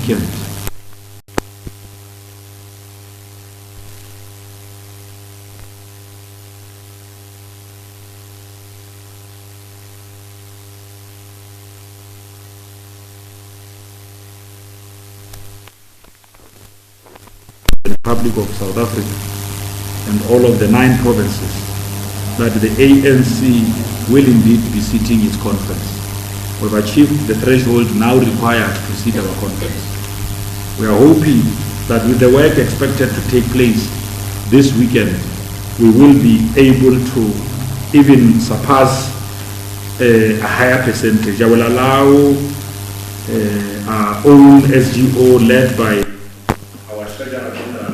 weekend. Republic of South Africa and all of the 9 provinces that the ANC will indeed be sitting its conference. We've achieved the threshold now required to sit our conference. We are hoping that with the work expected to take place this weekend, we will be able to even surpass a higher percentage. I will allow our own SGO led by our Treasurer General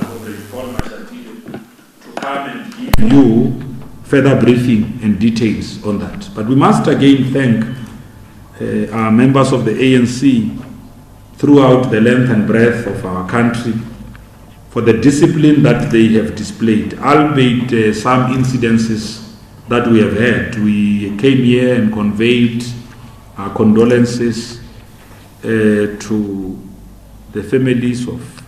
to come and give you further briefing and details on that. But we must again thank our members of the ANC throughout the length and breadth of our country for the discipline that they have displayed, albeit some incidences that we have had. We came here and conveyed our condolences to the families of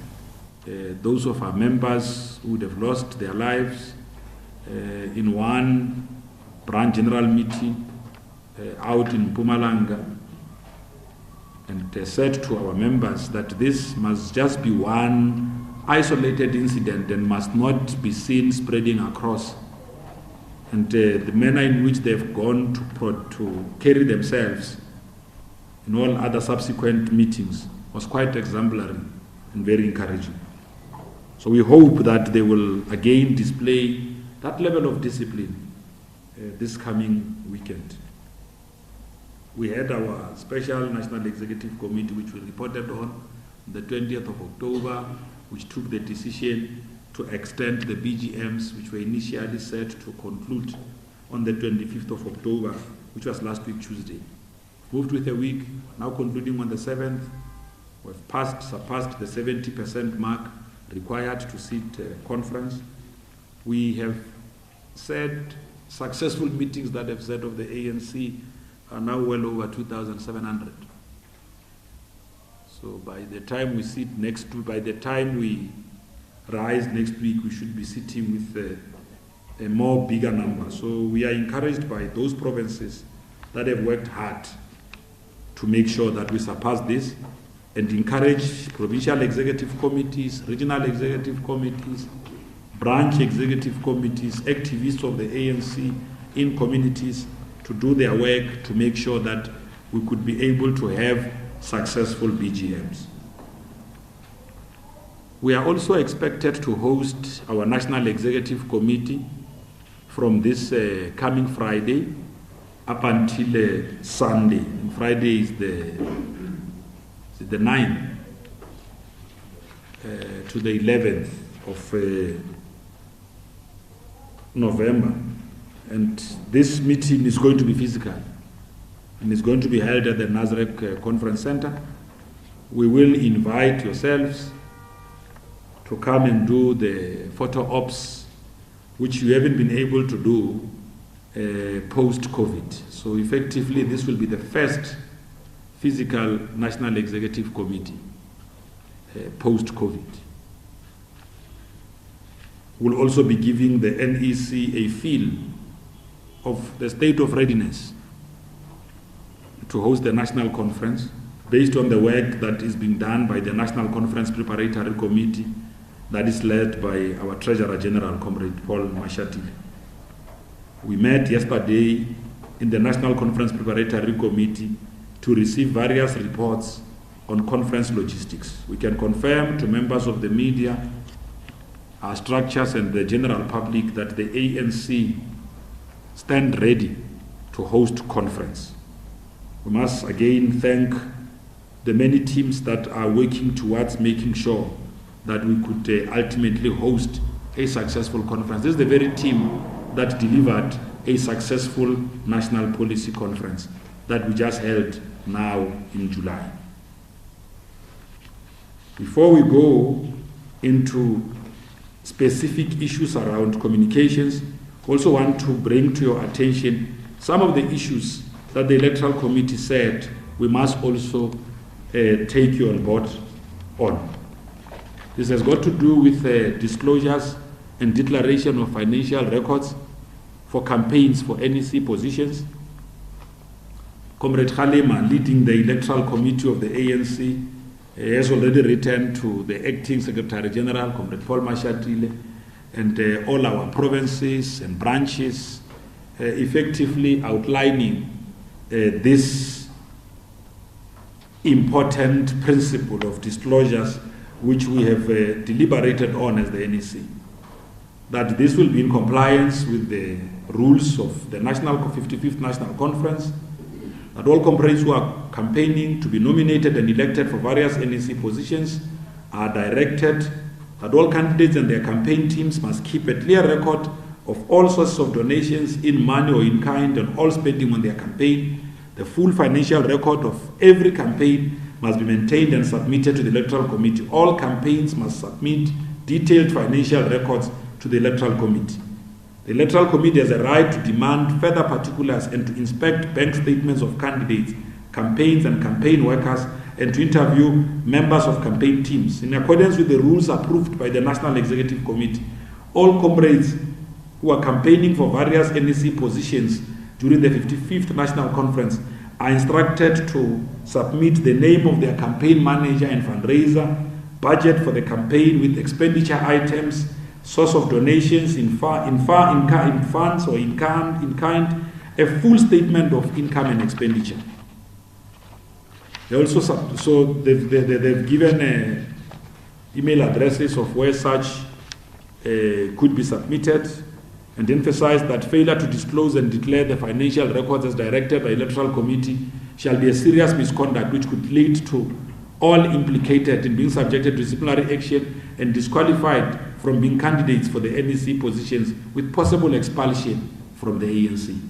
those of our members who would have lost their lives in one branch general meeting out in Mpumalanga, and said to our members that this must just be one isolated incident and must not be seen spreading across. And the manner in which they've gone to carry themselves in all other subsequent meetings was quite exemplary and very encouraging. So we hope that they will again display that level of discipline this coming weekend. We had our special National Executive Committee, which we reported on the 20th of October, which took the decision to extend the BGMs, which were initially set to conclude on the 25th of October, which was last week Tuesday. Moved with a week, now concluding on the 7th. We've surpassed the 70% mark required to sit conference. We have said successful meetings that have said of the ANC are now well over 2,700. So by the time we sit next week, by the time we rise next week, we should be sitting with a more bigger number. So we are encouraged by those provinces that have worked hard to make sure that we surpass this, and encourage provincial executive committees, regional executive committees, branch executive committees, activists of the ANC in communities to do their work to make sure that we could be able to have successful BGMs. We are also expected to host our National Executive Committee from this coming Friday up until Sunday. And Friday is the 9th to the 11th of November. And this meeting is going to be physical and is going to be held at the Nasrec Conference Center. We will invite yourselves to come and do the photo ops, which you haven't been able to do post-COVID. So effectively, this will be the first physical National Executive Committee post-COVID. We'll also be giving the NEC a feel of the state of readiness to host the national conference based on the work that is being done by the National Conference Preparatory Committee that is led by our Treasurer General, Comrade Paul Mashati. We met yesterday in the National Conference Preparatory Committee to receive various reports on conference logistics. We can confirm to members of the media, our structures and the general public that the ANC stand ready to host conference. We must again thank the many teams that are working towards making sure that we could ultimately host a successful conference. This is the very team that delivered a successful national policy conference that we just held now in July. Before we go into specific issues around communications, I also want to bring to your attention some of the issues that the Electoral Committee said we must also take you on board on. This has got to do with disclosures and declaration of financial records for campaigns for NEC positions. Comrade Khalema, leading the electoral committee of the ANC, has already written to the acting Secretary General, Comrade Paul Mashatile, and all our provinces and branches, effectively outlining this important principle of disclosures which we have deliberated on as the NEC. That this will be in compliance with the rules of the 55th National Conference, that all comrades who are campaigning to be nominated and elected for various NEC positions are directed that all candidates and their campaign teams must keep a clear record of all sources of donations in money or in kind and all spending on their campaign. The full financial record of every campaign must be maintained and submitted to the Electoral Committee. All campaigns must submit detailed financial records to the Electoral Committee. The Electoral Committee has a right to demand further particulars and to inspect bank statements of candidates, campaigns and campaign workers, and to interview members of campaign teams. In accordance with the rules approved by the National Executive Committee, all comrades who are campaigning for various NEC positions during the 55th National Conference are instructed to submit the name of their campaign manager and fundraiser, budget for the campaign with expenditure items, source of donations in funds or in kind, a full statement of income and expenditure. They also they've given email addresses of where such could be submitted, and emphasized that failure to disclose and declare the financial records as directed by Electoral Committee shall be a serious misconduct which could lead to all implicated in being subjected to disciplinary action and disqualified from being candidates for the NEC positions with possible expulsion from the ANC.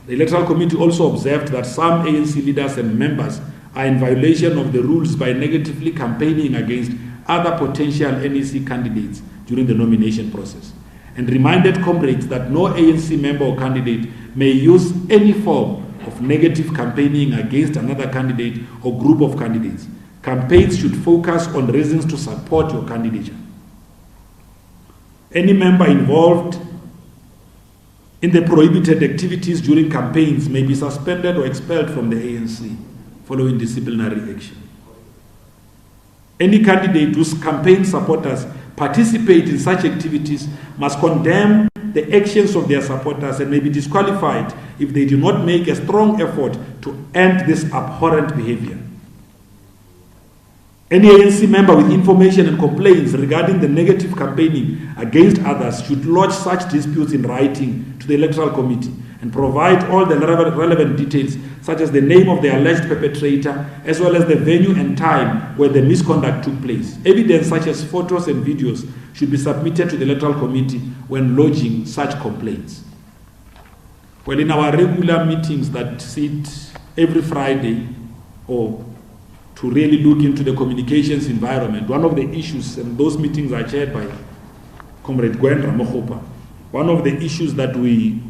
The Electoral Committee also observed that some ANC leaders and members are in violation of the rules by negatively campaigning against other potential NEC candidates during the nomination process, and reminded comrades that no ANC member or candidate may use any form of negative campaigning against another candidate or group of candidates. Campaigns should focus on reasons to support your candidature. Any member involved in the prohibited activities during campaigns may be suspended or expelled from the ANC following disciplinary action. Any candidate whose campaign supporters participate in such activities must condemn the actions of their supporters and may be disqualified if they do not make a strong effort to end this abhorrent behavior. Any ANC member with information and complaints regarding the negative campaigning against others should lodge such disputes in writing to the Electoral Committee and provide all the relevant details, such as the name of the alleged perpetrator, as well as the venue and time where the misconduct took place. Evidence such as photos and videos should be submitted to the Electoral Committee when lodging such complaints. Well, in our regular meetings that sit every Friday, or to really look into the communications environment, one of the issues, and those meetings are chaired by Comrade Gwen Ramohopa, one of the issues that we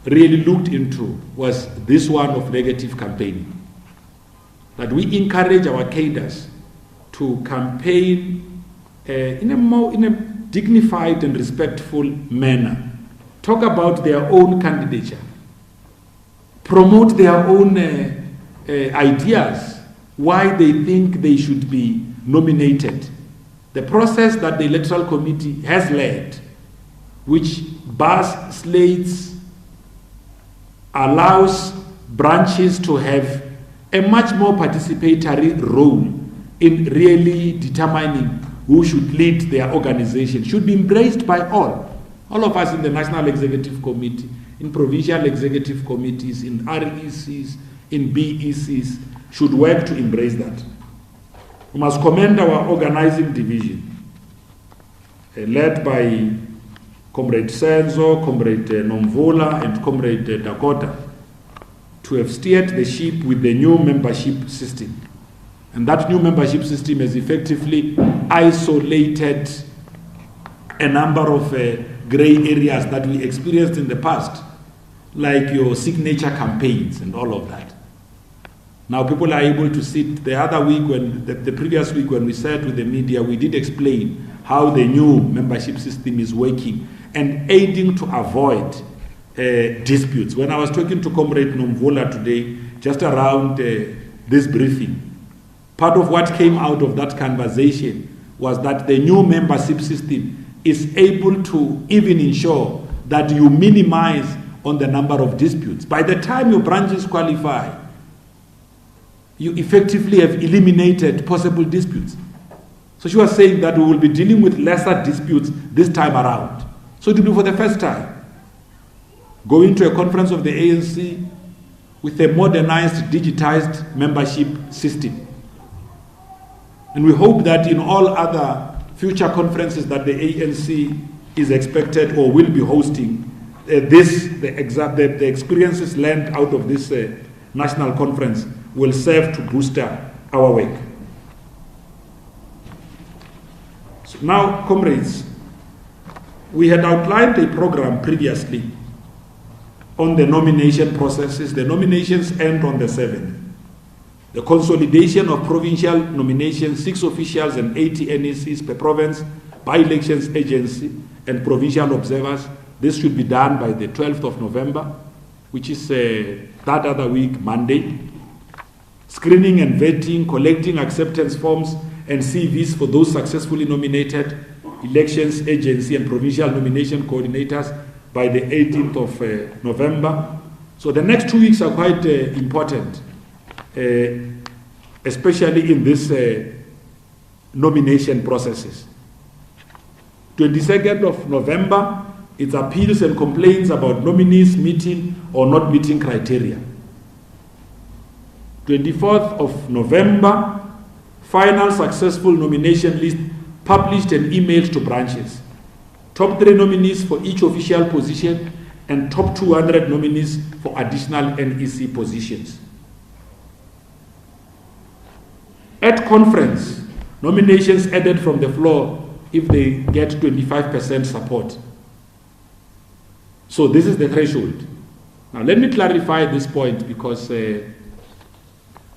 really looked into was this one of negative campaigning. That we encourage our cadres to campaign in a dignified and respectful manner, talk about their own candidature, promote their own ideas, why they think they should be nominated. The process that the Electoral Committee has led, which bars slates, allows branches to have a much more participatory role in really determining who should lead their organization, should be embraced by all. All of us in the National Executive Committee, in provincial executive committees, in RECs, in BECs, should work to embrace that. We must commend our organizing division, led by Comrade Senzo, Comrade Nomvola, and Comrade Dakota, to have steered the ship with the new membership system. And that new membership system has effectively isolated a number of gray areas that we experienced in the past, like your signature campaigns and all of that. Now people are able to sit. The other week, the previous week when we sat with the media, we did explain how the new membership system is working and aiding to avoid disputes. When I was talking to Comrade Nomvula today, just around this briefing, part of what came out of that conversation was that the new membership system is able to even ensure that you minimize on the number of disputes. By the time your branches qualify, you effectively have eliminated possible disputes. So she was saying that we will be dealing with lesser disputes this time around. So it will be for the first time. Going to a conference of the ANC with a modernized, digitized membership system. And we hope that in all other future conferences that the ANC is expected or will be hosting, the experiences learned out of this national conference will serve to boost our work. So now, comrades, we had outlined a program previously on the nomination processes. The nominations end on the 7th. The consolidation of provincial nominations, 6 officials and 80 NECs per province, by-elections agency, and provincial observers. This should be done by the 12th of November, which is that other week, Monday. Screening and vetting, collecting acceptance forms and CVs for those successfully nominated, elections agency and provincial nomination coordinators by the 18th of November. So the next 2 weeks are quite important, especially in this nomination processes. 22nd of November, it's appeals and complaints about nominees meeting or not meeting criteria. 24th of November, final successful nomination list published and emailed to branches. Top 3 nominees for each official position and top 200 nominees for additional NEC positions. At conference, nominations added from the floor if they get 25% support. So this is the threshold. Now let me clarify this point because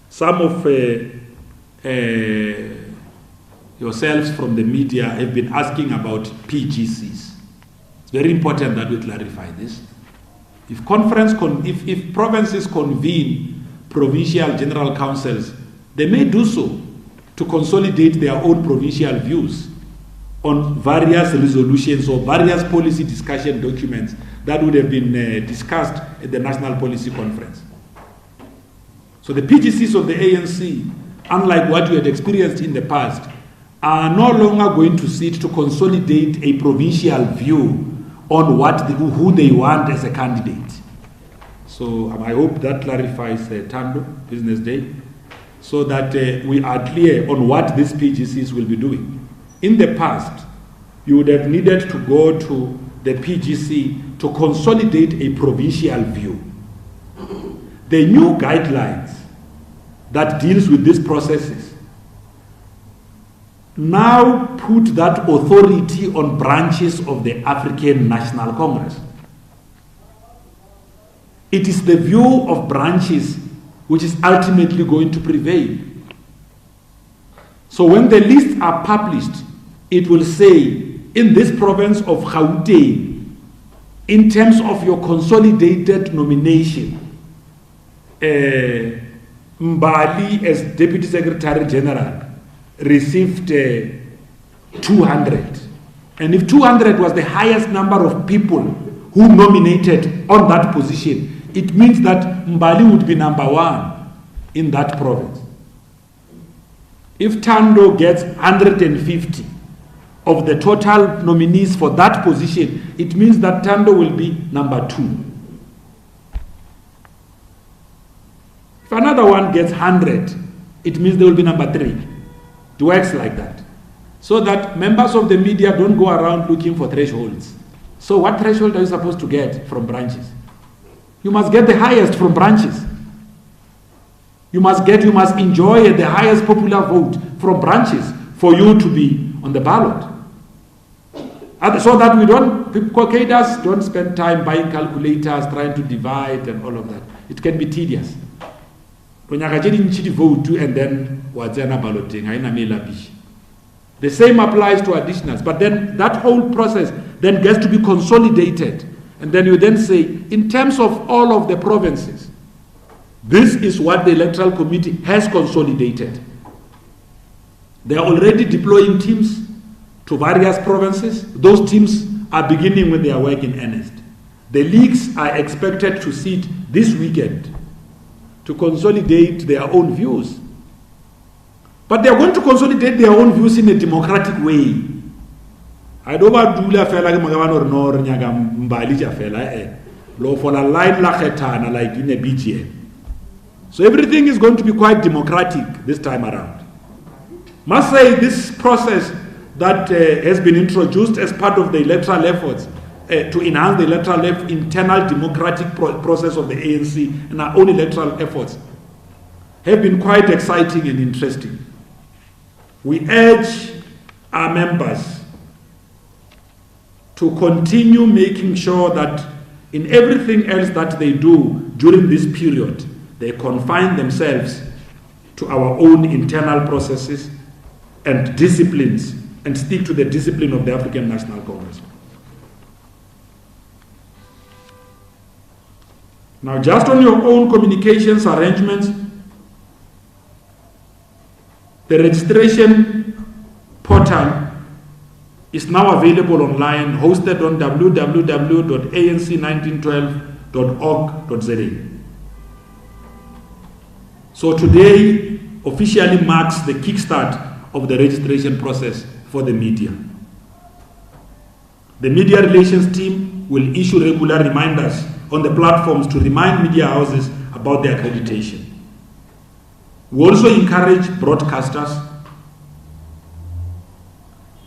some of yourselves from the media have been asking about PGCs. It's very important that we clarify this. If provinces convene provincial general councils, they may do so to consolidate their own provincial views on various resolutions or various policy discussion documents that would have been discussed at the National Policy Conference. So the PGCs of the ANC, unlike what we had experienced in the past, are no longer going to sit to consolidate a provincial view on who they want as a candidate. So I hope that clarifies Tando, Business Day, so that we are clear on what these PGCs will be doing. In the past, you would have needed to go to the PGC to consolidate a provincial view. The new guidelines that deals with these processes now put that authority on branches of the African National Congress. It is the view of branches which is ultimately going to prevail. So when the lists are published, it will say, in this province of Gauteng, in terms of your consolidated nomination, Mbali as Deputy Secretary General received 200. And if 200 was the highest number of people who nominated on that position, it means that Mbali would be number 1 in that province. If Tando gets 150 of the total nominees for that position, it means that Tando will be number 2. If another one gets 100, it means they will be number 3. It works like that. So that members of the media don't go around looking for thresholds. So what threshold are you supposed to get from branches? You must get the highest from branches. You must enjoy the highest popular vote from branches for you to be on the ballot. So that cadres don't spend time buying calculators, trying to divide and all of that. It can be tedious. vote and then balloting. The same applies to additionals, but then that whole process then gets to be consolidated, and then you then say, in terms of all of the provinces, this is what the Electoral Committee has consolidated. They are already deploying teams to various provinces. Those teams are beginning with their work in earnest. The leagues are expected to sit this weekend to consolidate their own views. But they are going to consolidate their own views in a democratic way. I don't want to do like in a BGN. So everything is going to be quite democratic this time around. Must say this process that has been introduced as part of the electoral efforts to enhance the electoral internal democratic process of the ANC and our own electoral efforts have been quite exciting and interesting. We urge our members to continue making sure that in everything else that they do during this period, they confine themselves to our own internal processes and disciplines and stick to the discipline of the African National Congress. Now, just on your own communications arrangements, the registration portal is now available online, hosted on www.anc1912.org.za. So today officially marks the kickstart of the registration process for the media. The media relations team will issue regular reminders on the platforms to remind media houses about their accreditation. We also encourage broadcasters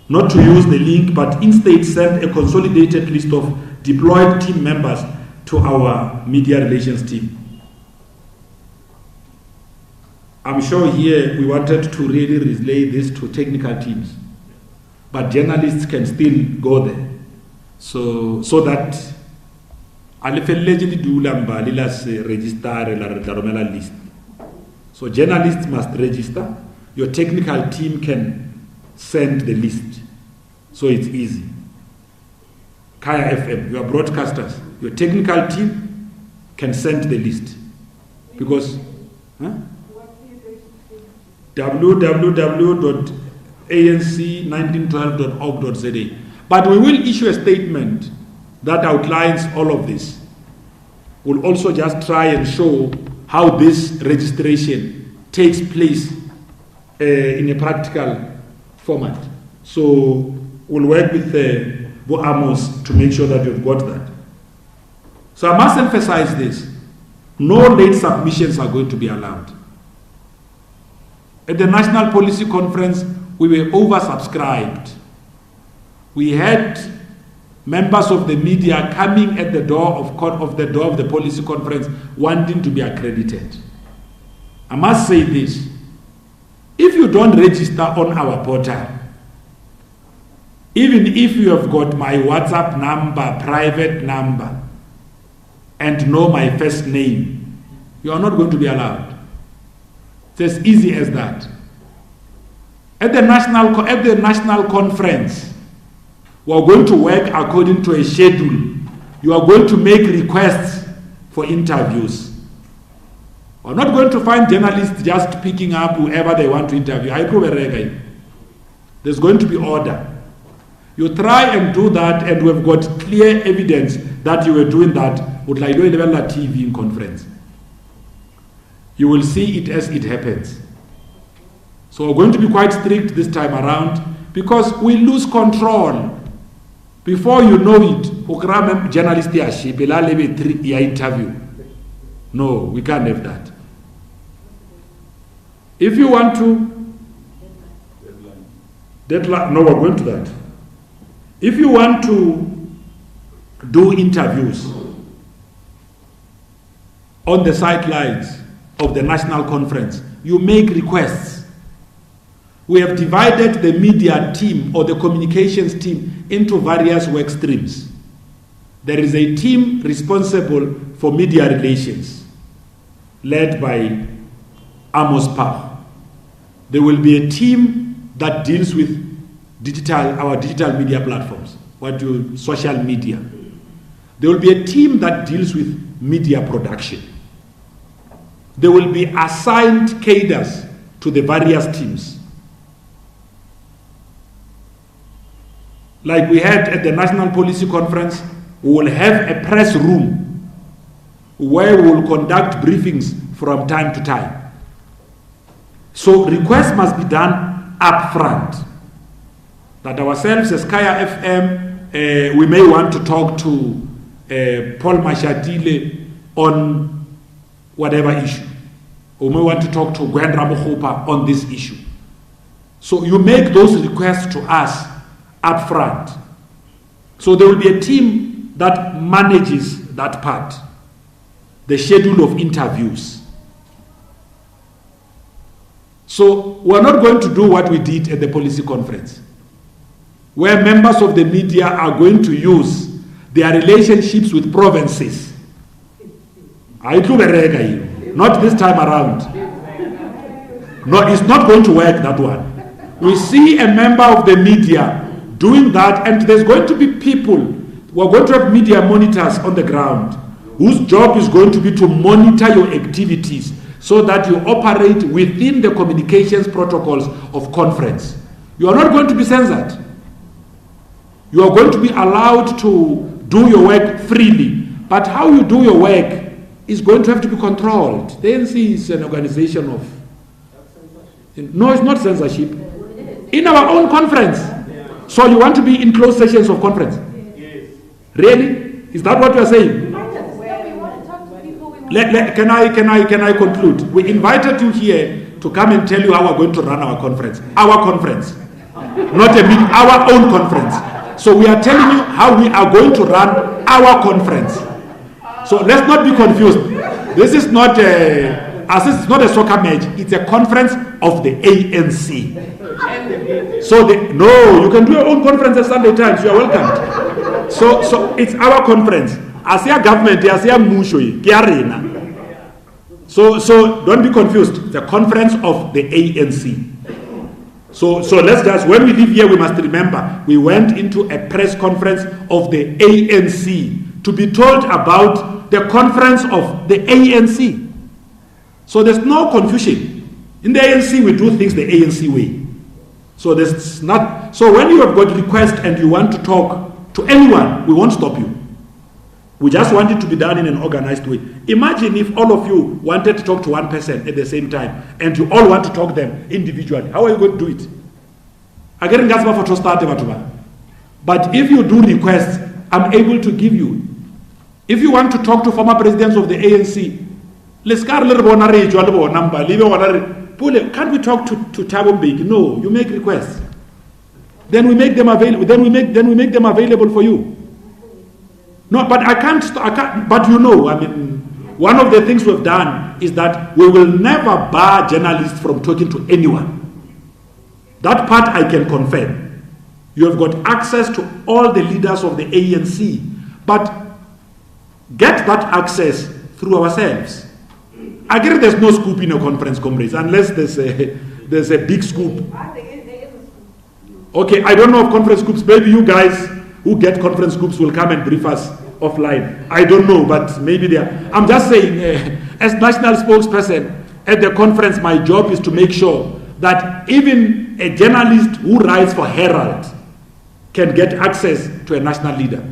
not to use the link, but instead send a consolidated list of deployed team members to our media relations team. I'm sure here we wanted to really relay this to technical teams, but journalists can still go there. So that register list. So journalists must register. Your technical team can send the list. So it's easy. Kaya FM, your broadcasters, your technical team can send the list. Because www.anc1912.org.za. But we will issue a statement that outlines all of this. We'll also just try and show how this registration takes place in a practical format. So we'll work with Bo Amos to make sure that you've got that. So I must emphasize this. No late submissions are going to be allowed. At the National Policy Conference, we were oversubscribed. We had members of the media coming at the door of the policy conference wanting to be accredited. I must say this. If you don't register on our portal, even if you have got my WhatsApp number, private number, and know my first name, you are not going to be allowed. It's as easy as that. At the national conference, we are going to work according to a schedule. You are going to make requests for interviews. We are not going to find journalists just picking up whoever they want to interview. There's going to be order. You try and do that, and we've got clear evidence that you were doing that with Laido Level TV in conference. You will see it as it happens. So we're going to be quite strict this time around because we lose control. Before you know it, journalist interview. No, we can't have that. If you want to, deadline, no, we're going to that. If you want to do interviews on the sidelines of the national conference, you make requests. We have divided the media team or the communications team into various work streams. There is a team responsible for media relations, led by Amos Park. There will be a team that deals with our digital media platforms, social media. There will be a team that deals with media production. There will be assigned cadres to the various teams. Like we had at the National Policy Conference, we will have a press room where we will conduct briefings from time to time. So requests must be done up front. That ourselves as Kaya FM, we may want to talk to Paul Mashatile on whatever issue. Or we may want to talk to Gwen Ramokgopa on this issue. So you make those requests to us up front. So there will be a team that manages that part, the schedule of interviews. So we're not going to do what we did at the policy conference, where members of the media are going to use their relationships with provinces. Not this time around. No, it's not going to work, that one. We see a member of the media doing that, and there's going to be people, we're going to have media monitors on the ground, whose job is going to be to monitor your activities so that you operate within the communications protocols of conference. You are not going to be censored. You are going to be allowed to do your work freely. But how you do your work is going to have to be controlled. The ANC is an organization of... No, it's not censorship. In our own conference. So you want to be in closed sessions of conference? Yes. Really? Is that what you are saying? Can I conclude? We invited you here to come and tell you how we're going to run our conference. Our conference. Not a meeting, our own conference. So we are telling you how we are going to run our conference. So let's not be confused. This is not a soccer match. It's a conference of the ANC. So no, you can do your own conference at Sunday Times. You are welcome. So it's our conference. Asia government, Asia Mushui, Kiarena. So don't be confused. The conference of the ANC. So let's just, when we leave here, we must remember we went into a press conference of the ANC to be told about the conference of the ANC. So there's no confusion. In the ANC, we do things the ANC way. So there's not. So when you have got request and you want to talk to anyone, we won't stop you. We just want it to be done in an organized way. Imagine if all of you wanted to talk to one person at the same time and you all want to talk to them individually. How are you going to do it? But if you do requests, I'm able to give you. If you want to talk to former presidents of the ANC, can't we talk to Thabo Mbeki? No, you make requests. Then we make them available. Then we make them available for you. No, but I can't. But one of the things we've done is that we will never bar journalists from talking to anyone. That part I can confirm. You have got access to all the leaders of the ANC, but get that access through ourselves. I guess there's no scoop in a conference, comrades, unless there's a big scoop. Okay, I don't know of conference scoops. Maybe you guys who get conference scoops will come and brief us offline. I don't know, but maybe they are. I'm just saying, as national spokesperson at the conference, my job is to make sure that even a journalist who writes for Herald can get access to a national leader.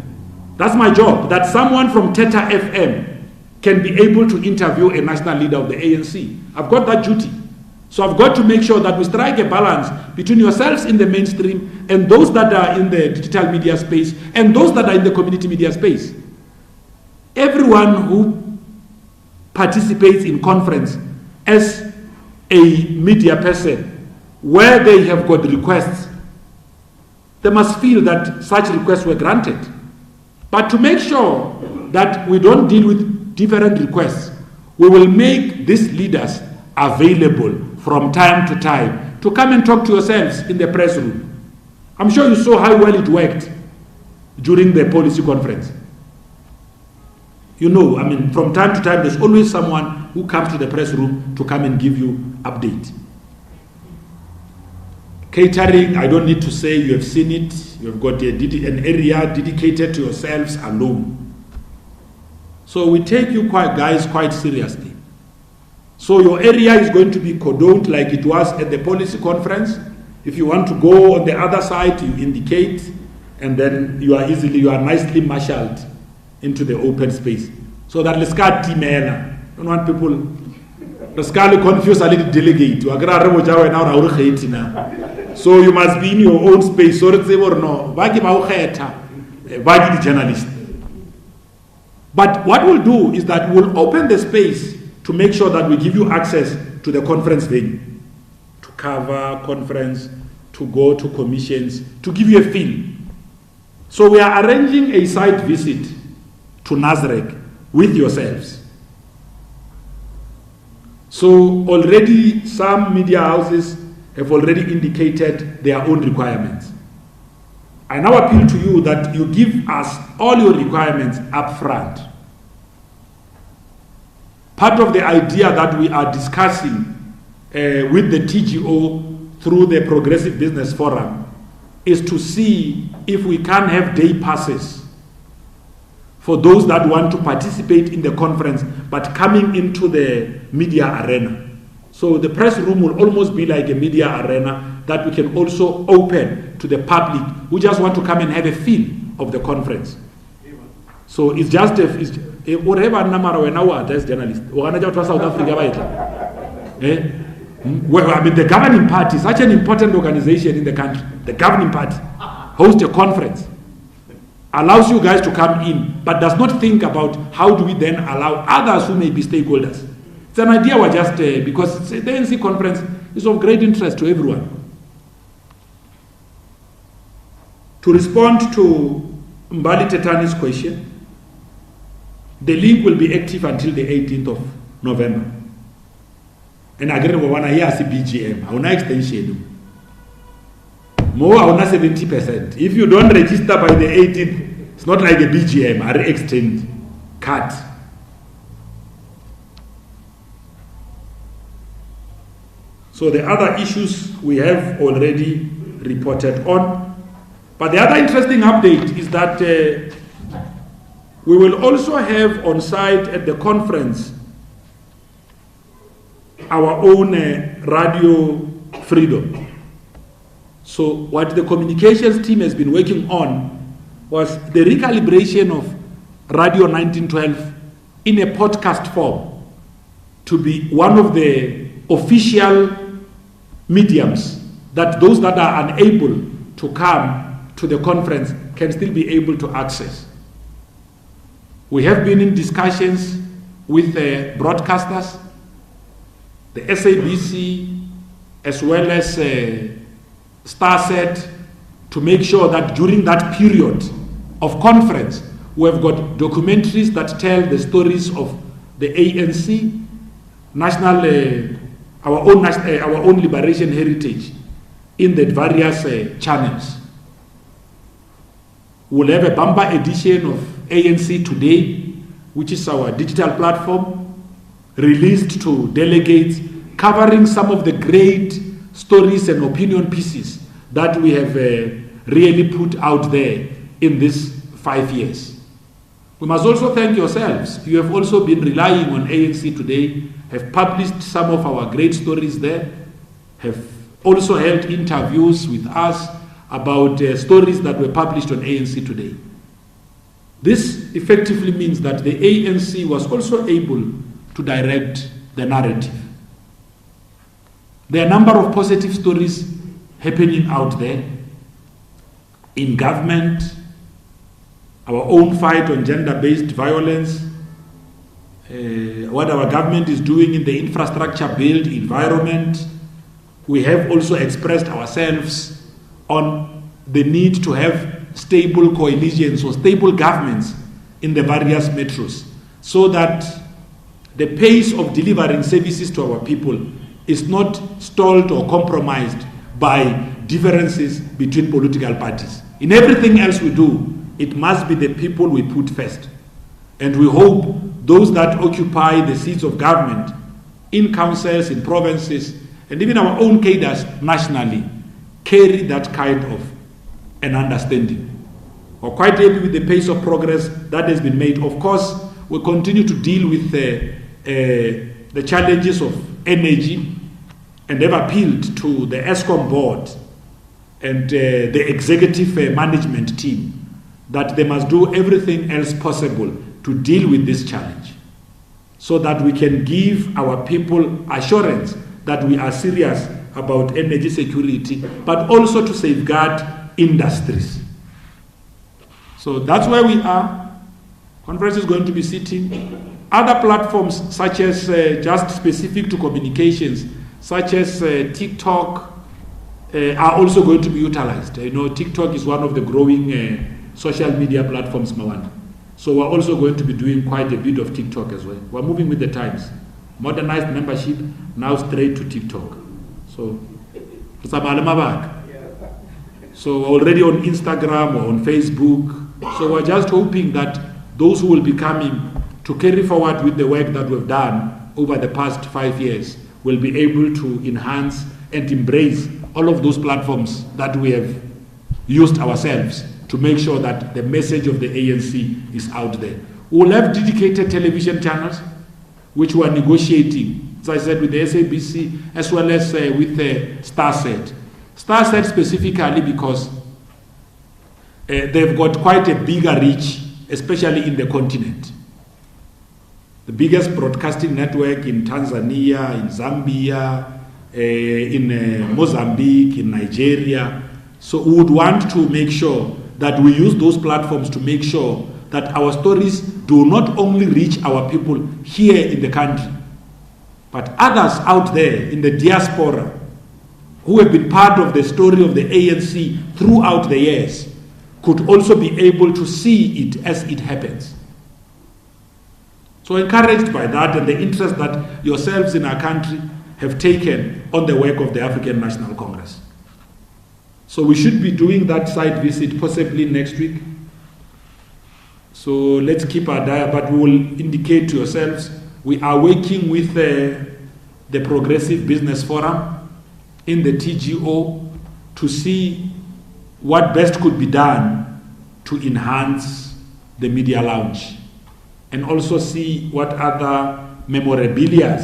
That's my job, that someone from Theta FM can be able to interview a national leader of the ANC. I've got that duty. So I've got to make sure that we strike a balance between yourselves in the mainstream and those that are in the digital media space and those that are in the community media space. Everyone who participates in conference as a media person, where they have got requests, they must feel that such requests were granted. But to make sure that we don't deal with different requests, we will make these leaders available from time to time to come and talk to yourselves in the press room. I'm sure you saw how well it worked during the policy conference. You know, I mean, from time to time, there's always someone who comes to the press room to come and give you update. Catering, I don't need to say, you have seen it. You've got an area dedicated to yourselves alone. So we take you guys quite seriously. So your area is going to be cordoned like it was at the policy conference. If you want to go on the other side, you indicate, and then you are nicely marshaled into the open space. So that let's get timela. Don't want people let's get confused a little delegate. So you must be in your own space. So it's or no. The journalist. But what we'll do is that we'll open the space to make sure that we give you access to the conference venue, to cover conference, to go to commissions, to give you a feel. So we are arranging a site visit to Nasrec with yourselves. So already some media houses have already indicated their own requirements. I now appeal to you that you give us all your requirements up front. Part of the idea that we are discussing with the TGO through the Progressive Business Forum is to see if we can have day passes for those that want to participate in the conference but coming into the media arena. So the press room will almost be like a media arena that we can also open to the public who just want to come and have a feel of the conference. So it's just whatever number we now as journalists. South Africa. Well, I mean, the governing party, such an important organization in the country, the governing party, hosts a conference, allows you guys to come in, but does not think about how do we then allow others who may be stakeholders. It's an idea we're just, because the ANC conference is of great interest to everyone. To respond to Mbali Tetani's question, the link will be active until the 18th of November. And again, we want to hear BGM. I want extension. More, I want 70%. If you don't register by the 18th, it's not like a BGM. I extend. Cut. So the other issues we have already reported on. But the other interesting update is that we will also have on site at the conference our own radio freedom. So what the communications team has been working on was the recalibration of Radio 1912 in a podcast form to be one of the official mediums that those that are unable to come to the conference can still be able to access. We have been in discussions with the broadcasters, the SABC, as well as Starset, to make sure that during that period of conference, we have got documentaries that tell the stories of the ANC, our own liberation heritage in the various channels. We'll have a bumper edition of ANC Today, which is our digital platform, released to delegates, covering some of the great stories and opinion pieces that we have really put out there in these 5 years. We must also thank yourselves. You have also been relying on ANC Today, have published some of our great stories there, have also held interviews with us about stories that were published on ANC Today. This effectively means that the ANC was also able to direct the narrative. There are a number of positive stories happening out there in government, our own fight on gender-based violence, what our government is doing in the infrastructure build environment. We have also expressed ourselves on the need to have stable coalitions or stable governments in the various metros so that the pace of delivering services to our people is not stalled or compromised by differences between political parties. In everything else we do, it must be the people we put first. And we hope those that occupy the seats of government in councils, in provinces, and even our own cadres nationally carry that kind of an understanding. We're quite happy with the pace of progress that has been made. Of course, we continue to deal with the challenges of energy, and have appealed to the ESCOM board and the executive management team that they must do everything else possible to deal with this challenge, so that we can give our people assurance that we are serious about energy security, but also to safeguard industries. So that's where we are. Conference is going to be sitting. Other platforms, such as just specific to communications, such as TikTok, are also going to be utilized. You know, TikTok is one of the growing social media platforms, Mawanda. So we're also going to be doing quite a bit of TikTok as well. We're moving with the times. Modernized membership, now straight to TikTok. So, so already on Instagram or on Facebook. So we're just hoping that those who will be coming to carry forward with the work that we've done over the past 5 years will be able to enhance and embrace all of those platforms that we have used ourselves to make sure that the message of the ANC is out there. We'll have dedicated television channels, which we are negotiating, as I said, with the SABC, as well as with the StarSat. StarSat specifically because they've got quite a bigger reach, especially in the continent. The biggest broadcasting network in Tanzania, in Zambia, in Mozambique, in Nigeria. So we would want to make sure that we use those platforms to make sure that our stories do not only reach our people here in the country, but others out there in the diaspora who have been part of the story of the ANC throughout the years could also be able to see it as it happens. So encouraged by that and the interest that yourselves in our country have taken on the work of the African National Congress. So we should be doing that site visit possibly next week. So let's keep our dialogue, but we will indicate to yourselves we are working with the Progressive Business Forum in the TGO to see what best could be done to enhance the media lounge, and also see what other memorabilia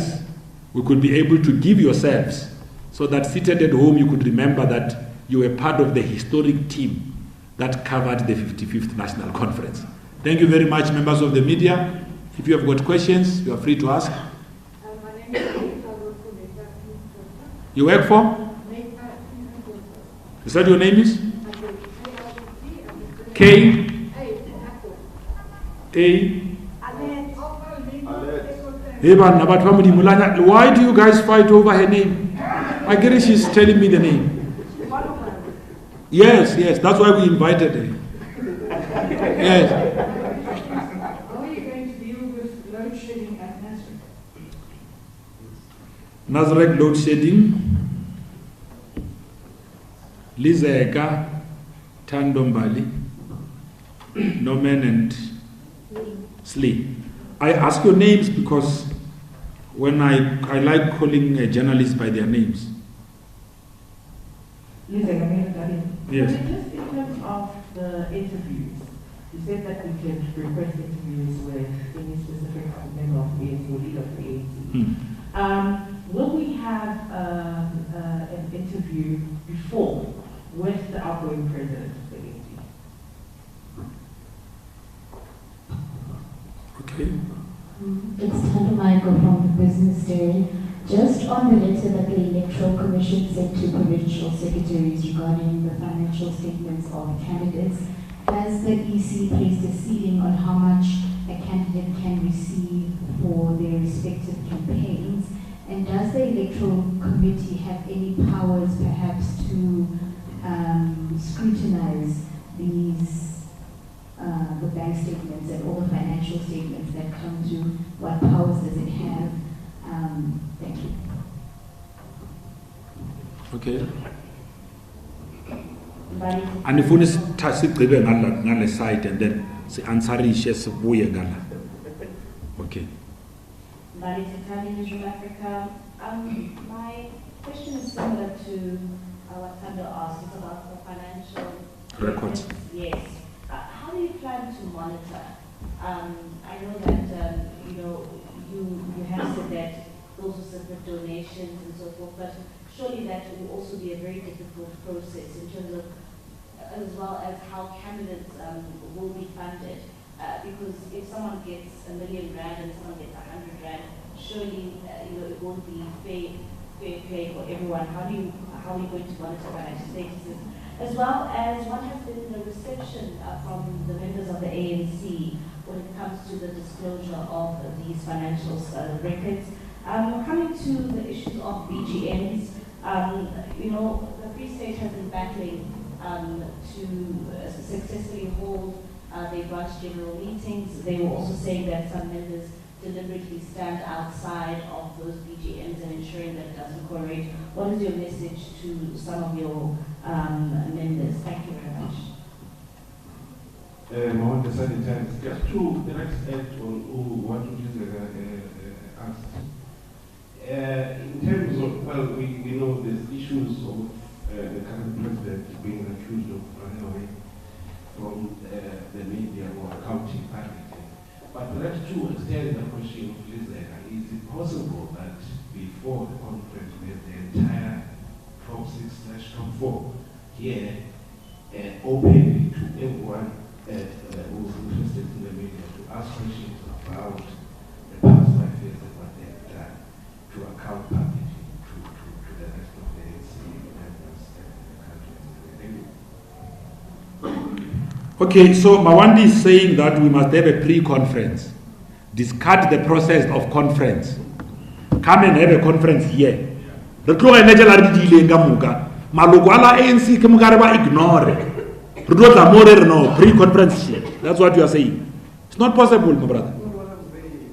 we could be able to give yourselves, so that seated at home you could remember that you were part of the historic team that covered the 55th National Conference. Thank you very much, members of the media. If you have got questions, you are free to ask. My name is You work for? Is that your name is? K? A? Why do you guys fight over her name? I guess she's telling me the name. Yes, that's why we invited her. Yes. How are you going to deal with load shedding at Nasrec? Nasrec load shedding. Lizeka, Tandombali, Norman and Slee. I ask your names because when I like calling journalists by their names. Yes. Yes. Just in terms of the interviews, you said that we can request interviews with any specific member of the ANC or leader of the ANC. Will we have an interview before with the outgoing president of the ANC? Okay. It's Tanda Michael from the Business Day. Just on the letter that the Electoral Commission sent to provincial secretaries regarding the financial statements of candidates, has the EC placed a ceiling on how much a candidate can receive for their respective campaigns? And does the Electoral Committee have any powers perhaps to scrutinize these the bank statements and all the financial statements that come through? What powers does it have? Thank you. Okay. Andifuna sigqibe ngale side and then si-answerishe sibuye ngala. Okay. Mbali Titani, Newsroom Africa. My question is similar to what Thando asked. It's about the financial records. Yes. How do you plan to monitor? I know that you have said that those are separate donations and so forth, but surely that will also be a very difficult process in terms of, as well as how candidates will be funded. Because if someone gets R1 million and someone gets 100 rand, surely it won't be fair play for everyone. How are we going to monitor financial statuses? As well as what has been the reception from the members of the ANC when it comes to the disclosure of these financial records. Coming to the issues of BGMs, the Free State has been battling to successfully hold their branch general meetings. They were also saying that some members deliberately stand outside of those BGMs and ensuring that it doesn't correlate. What is your message to some of your members? Thank you very much. Just to the next act on what asked. In terms of, we know there's issues of the current president being accused of running away from the media or accounting parity. But perhaps to extend the question of Lizetta, is it possible that before the conference with the entire Top 6/Top 4 here openly to everyone who's interested in the media to ask questions about the past 5 years and what they have done to account publicly to the rest of the ANC members and the country. Okay, so Mawandi is saying that we must have a pre-conference. Discard the process of conference. Come and have a conference here. The ANC ignore. Pre-conference shit. That's what you are saying. It's not possible, my brother.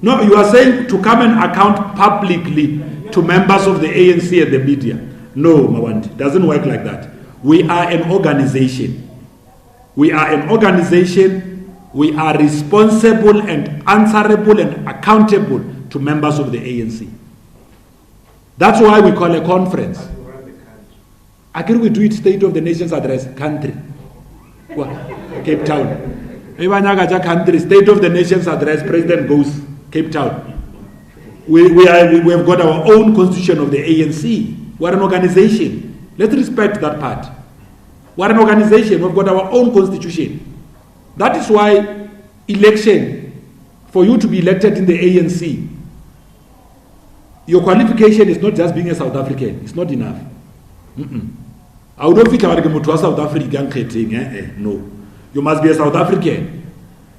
No, you are saying to come and account publicly to members of the ANC and the media. No, Mawandi, it doesn't work like that. We are an organization. We are an organization. We are responsible and answerable and accountable to members of the ANC. That's why we call a conference. Again, we do it State of the Nation's address, country. What? Cape Town. Country, State of the Nation's address, President goes Cape Town. We have got our own constitution of the ANC. We're an organization. Let's respect that part. We're an organization. We've got our own constitution. That is why election, for you to be elected in the ANC, your qualification is not just being a South African. It's not enough. I would not fit to South African. No. You must be a South African.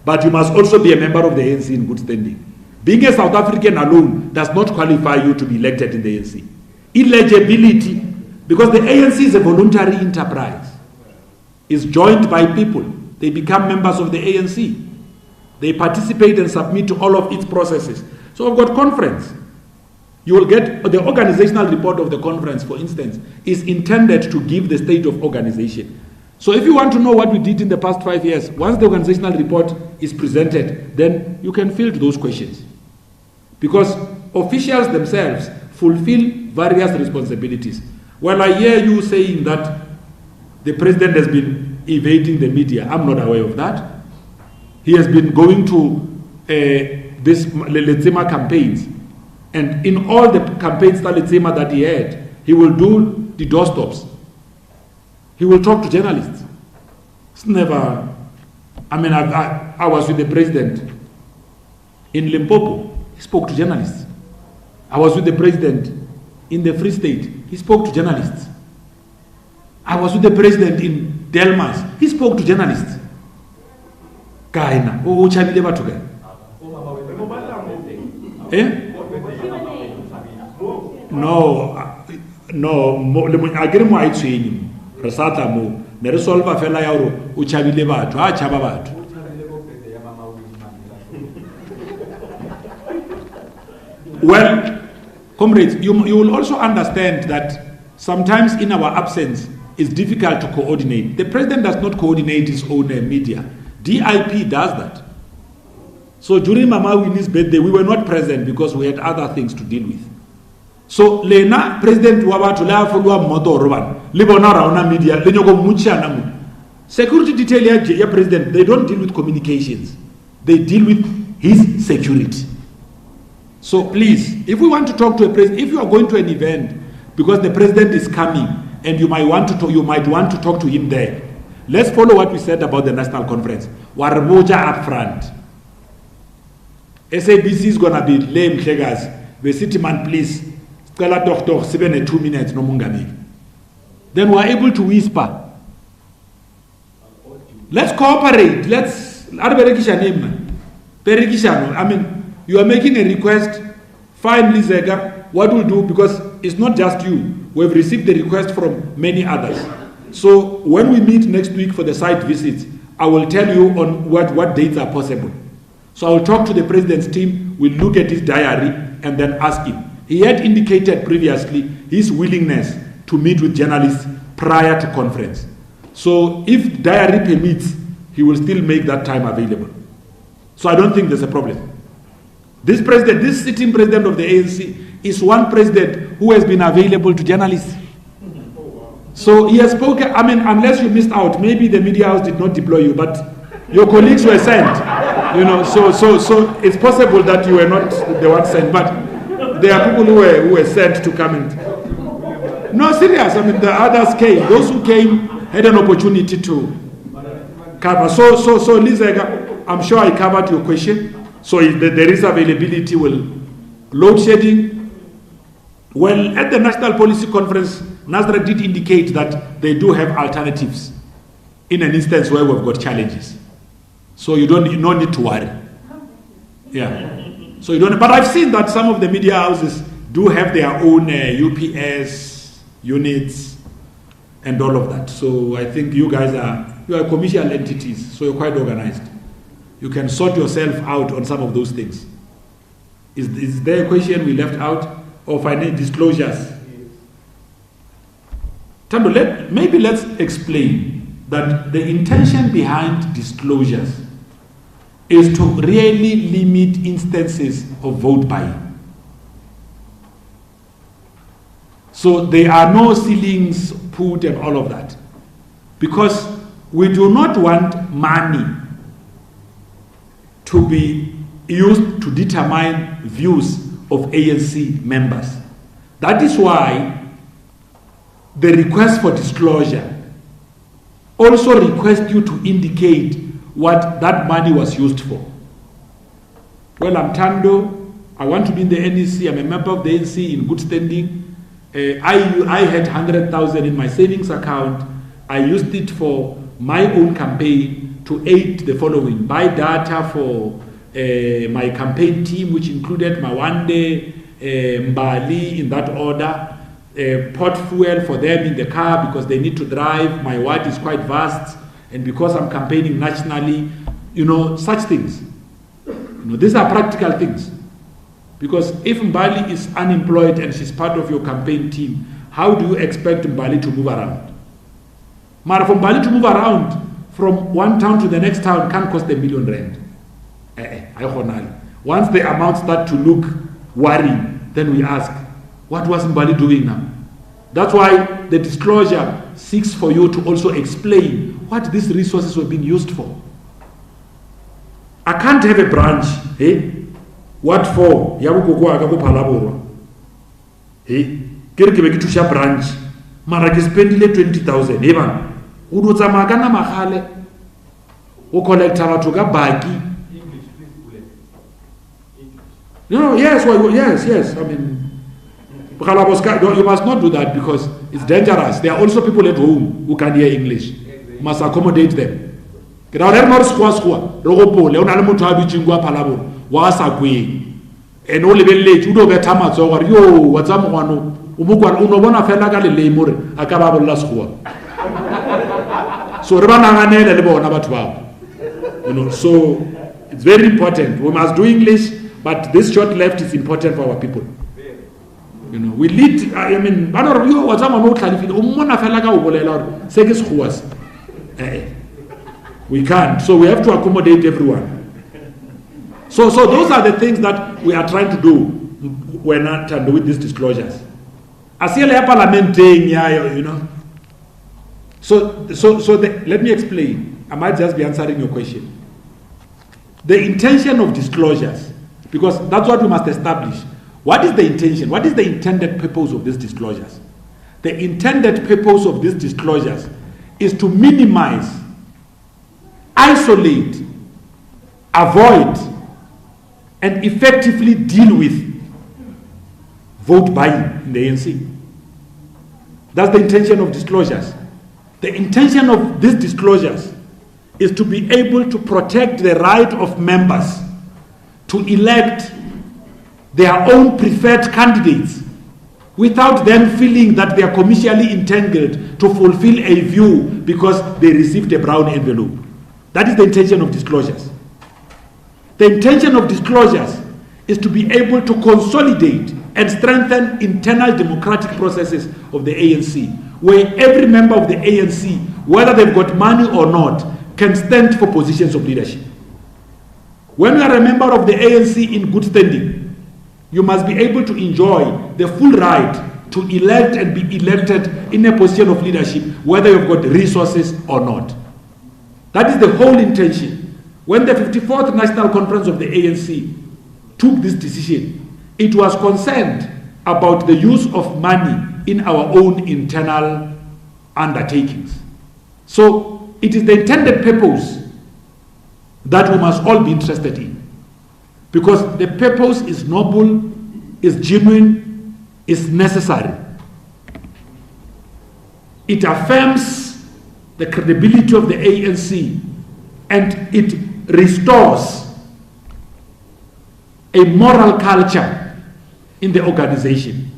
But you must also be a member of the ANC in good standing. Being a South African alone does not qualify you to be elected in the ANC. Eligibility, because the ANC is a voluntary enterprise, is joined by people. They become members of the ANC. They participate and submit to all of its processes. So we've got conference. You will get the organizational report of the conference, for instance, is intended to give the state of organization. So if you want to know what we did in the past 5 years, once the organizational report is presented, then you can field those questions. Because officials themselves fulfill various responsibilities. Well, I hear you saying that the president has been evading the media. I'm not aware of that. He has been going to this Letsema campaigns. And in all the campaigns that he had, he will do the doorstops. He will talk to journalists. It's never... I was with the president in Limpopo. He spoke to journalists. I was with the president in the Free State. He spoke to journalists. I was with the president in Delmas. He spoke to journalists. Kaina. Oh, chabile batu gani? Eh? No, agere mo a itshwenye re satla mo ne re solva fela ya hore o chabile batho a chaba batho. Well, comrades, you will also understand that sometimes in our absence it's difficult to coordinate. The president does not coordinate his own media. DIP does that. So during Mama Winnie's birthday, we were not present because we had other things to deal with. So Lena, President Wabatu la follow moto roban, libona rauna media, lenyoko muchana. Security detail ya president, they don't deal with communications. They deal with his security. So please, if we want to talk to a president, if you are going to an event because the president is coming and you might want to talk to him there, let's follow what we said about the national conference. Warboja up front. SABC is gonna be lame figures. The city man, please. Talk 72 minutes, no mungabi. Then we are able to whisper. Let's cooperate. I mean, you are making a request. Fine, Lizega. What we'll do, because it's not just you. We've received the request from many others. So when we meet next week for the site visits, I will tell you on what dates are possible. So I will talk to the president's team. We'll look at his diary and then ask him. He had indicated previously his willingness to meet with journalists prior to conference. So if diary permits, he will still make that time available. So I don't think there's a problem. This sitting president of the ANC is one president who has been available to journalists. So he has spoken, I mean, unless you missed out, maybe the media house did not deploy you, but your colleagues were sent. So it's possible that you were not the one sent, but there are people who were sent to come in. No, serious. I mean, the others came. Those who came had an opportunity to cover. So Lizega, I'm sure I covered your question. So if there is availability, load shedding. Well, at the National Policy Conference, Nasrec did indicate that they do have alternatives in an instance where we've got challenges. So you don't need to worry. Yeah. So you don't. But I've seen that some of the media houses do have their own UPS units and all of that. So I think you guys are commercial entities, so you're quite organized. You can sort yourself out on some of those things. Is there a question we left out? Or financial disclosures? Tando, maybe let's explain that the intention behind disclosures is to really limit instances of vote buying. So there are no ceilings put and all of that. Because we do not want money to be used to determine views of ANC members. That is why the request for disclosure also requests you to indicate what that money was used for. Well, I'm Tando. I want to be in the NEC. I'm a member of the ANC in good standing. I had 100,000 in my savings account. I used it for my own campaign to aid the following: buy data for my campaign team, which included Mawande, Mbali, in that order, pot fuel for them in the car because they need to drive. My ward is quite vast, and because I'm campaigning nationally, such things. These are practical things. Because if Mbali is unemployed and she's part of your campaign team, how do you expect Mbali to move around? But for Mbali to move around from one town to the next town can't cost R1 million. Once the amounts start to look worrying, then we ask, what was Mbali doing now? That's why the disclosure seeks for you to also explain what these resources were being used for. I can't have a branch. What for? Branch. Mara ke spendile 20,000. Udo tsamaya ka na magale. O collecta batho ka baki. Yes. I mean, you must not do that because it's dangerous. There are also people at home who can hear English. You must accommodate them. And all the late, you don't get tamas over yo, what's up, one unobona fella ka le lemore a ka ba bolla sekgowa. So re bana ngane le bona batho ba. So it's very important. We must do English, but this short left is important for our people. We lead. I mean, bana yo what's up mo tlhalifile o mmona fella ka o bolela hore se ke sekgowa. We can't. So we have to accommodate everyone. So those are the things that we are trying to do with these disclosures. You know. So let me explain. I might just be answering your question. The intention of disclosures, because that's what we must establish. What is the intention? What is the intended purpose of these disclosures? The intended purpose of these disclosures is to minimize, isolate, avoid, and effectively deal with vote buying in the ANC. That's the intention of disclosures. The intention of these disclosures is to be able to protect the right of members to elect their own preferred candidates without them feeling that they are commercially entangled to fulfill a view because they received a brown envelope. That is the intention of disclosures. The intention of disclosures is to be able to consolidate and strengthen internal democratic processes of the ANC, where every member of the ANC, whether they've got money or not, can stand for positions of leadership. When you are a member of the ANC in good standing, you must be able to enjoy the full right to elect and be elected in a position of leadership, whether you've got resources or not. That is the whole intention. When the 54th National Conference of the ANC took this decision, it was concerned about the use of money in our own internal undertakings. So it is the intended purpose that we must all be interested in, because the purpose is noble, is genuine, is necessary. It affirms the credibility of the ANC and it restores a moral culture in the organization,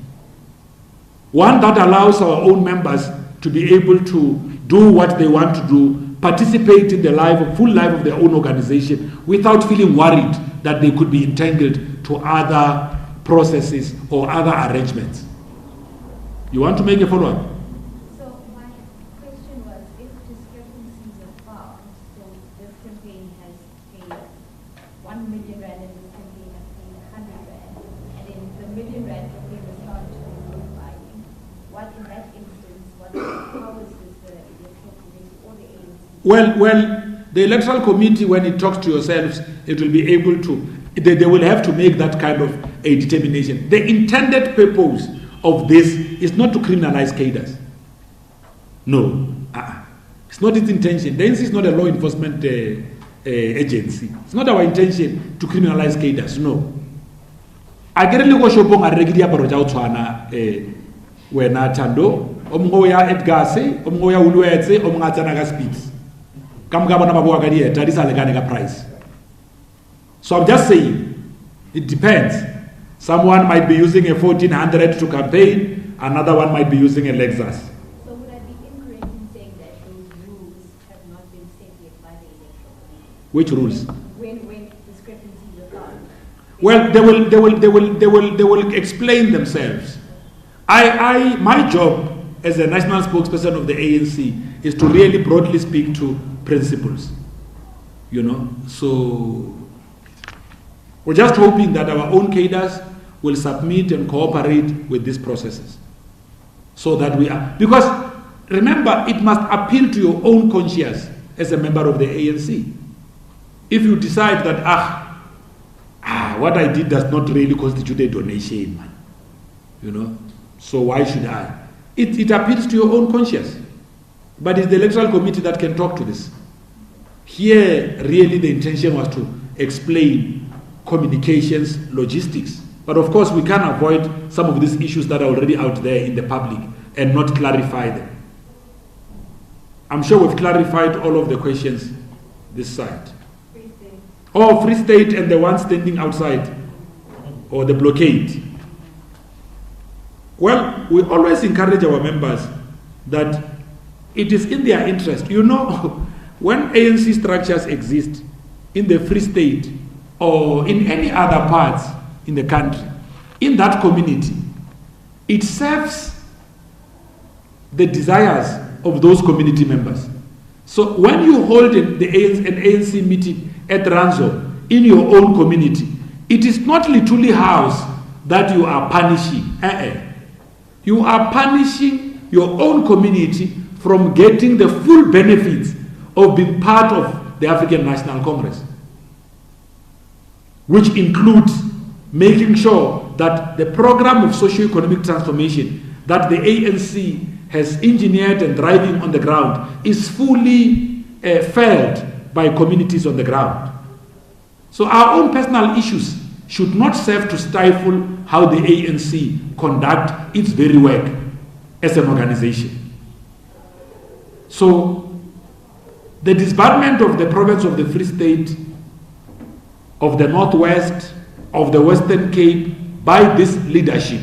one that allows our own members to be able to do what they want to do, participate in the full life of their own organization without feeling worried that they could be entangled to other processes or other arrangements. You want to make a follow-up? So my question was, if discrepancies are found, so this campaign has paid 1 million rand and this campaign has paid 100 rand, and in the million rand campaign was found to be vote buying, what in that instance, how is this the electoral committee or the ANC? Well, the electoral committee, when it talks to yourselves, it will be able to, they will have to make that kind of a determination. The intended purpose of this is not to criminalize cadres. No. It's not its intention. The ANC is not a law enforcement agency. It's not our intention to criminalize cadres. No. I get a little shopong a regular barojautswana wena Tando, omgoya Edgase, omgoya Uluetse, omgatanaga speeds. Price. So I'm just saying, it depends. Someone might be using a 1400 to campaign, another one might be using a Lexus. So would I be incorrect in saying that those rules have not been set yet by the electoral committee? Which rules? When discrepancies are found? Well, they will explain themselves. My job as a national spokesperson of the ANC is to really broadly speak to principles, you know. So we're just hoping that our own cadres will submit and cooperate with these processes, so that we are, because remember, it must appeal to your own conscience as a member of the ANC. If you decide that what I did does not really constitute a donation, man, you know, so why should I? It appeals to your own conscience. But it's the electoral committee that can talk to this. Here, really, the intention was to explain communications, logistics. But of course, we can't avoid some of these issues that are already out there in the public and not clarify them. I'm sure we've clarified all of the questions this side. Free State. Oh, Free State and the one standing outside, or the blockade. Well, we always encourage our members that it is in their interest. You know, when ANC structures exist in the Free State or in any other parts in the country, in that community, it serves the desires of those community members. So when you hold an ANC meeting at Ranzo, in your own community, it is not literally house that you are punishing. You are punishing your own community from getting the full benefits of being part of the African National Congress, which includes making sure that the program of socio-economic transformation that the ANC has engineered and driving on the ground is fully felt by communities on the ground. So our own personal issues should not serve to stifle how the ANC conduct its very work as an organization. So the disbandment of the province of the Free State, of the Northwest, of the Western Cape by this leadership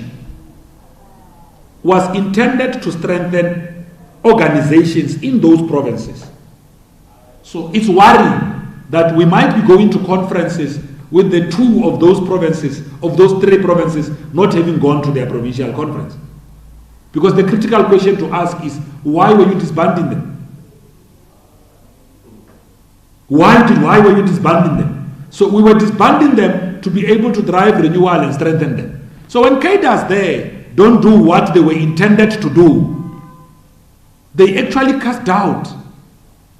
was intended to strengthen organizations in those provinces. So it's worrying that we might be going to conferences with the two of those provinces, of those three provinces, not having gone to their provincial conference. Because the critical question to ask is, why were you disbanding them? Why were you disbanding them? So we were disbanding them to be able to drive renewal and strengthen them. So when cadres there don't do what they were intended to do, they actually cast doubt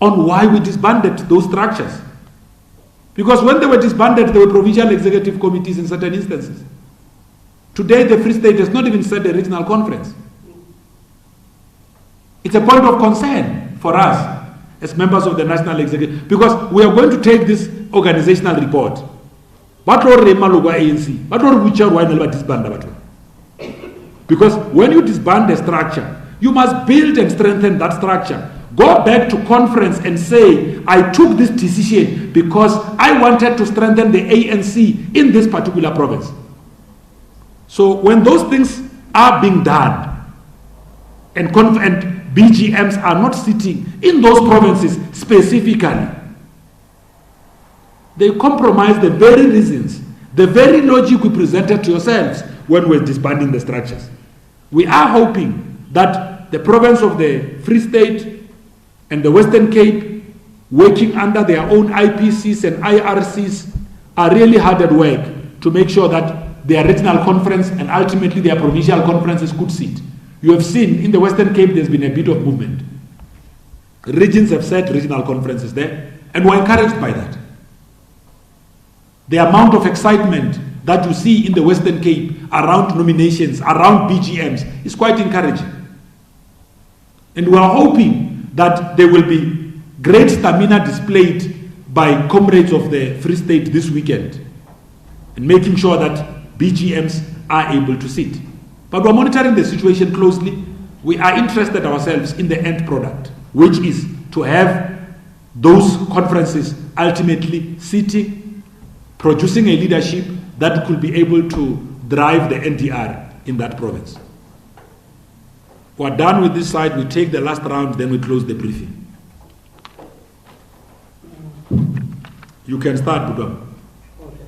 on why we disbanded those structures. Because when they were disbanded, there were provincial executive committees in certain instances. Today, the Free State has not even set a regional conference. It's a point of concern for us as members of the National Executive, because we are going to take this organizational report. Because when you disband a structure, you must build and strengthen that structure. Go back to conference and say, I took this decision because I wanted to strengthen the ANC in this particular province. So when those things are being done, and BGMs are not sitting in those provinces specifically, they compromise the very reasons, the very logic we presented to yourselves when we were disbanding the structures. We are hoping that the province of the Free State and the Western Cape, working under their own IPCs and IRCs, are really hard at work to make sure that their regional conference and ultimately their provincial conferences could sit. You have seen in the Western Cape there's been a bit of movement. Regions have set regional conferences there, and we're encouraged by that. The amount of excitement that you see in the Western Cape around nominations, around BGMs, is quite encouraging. And we are hoping that there will be great stamina displayed by comrades of the Free State this weekend, and making sure that BGMs are able to sit. But we're monitoring the situation closely. We are interested ourselves in the end product, which is to have those conferences ultimately sitting, producing a leadership that could be able to drive the NDR in that province. We're done with this side, we take the last round, then we close the briefing. You can start, Budam. Okay.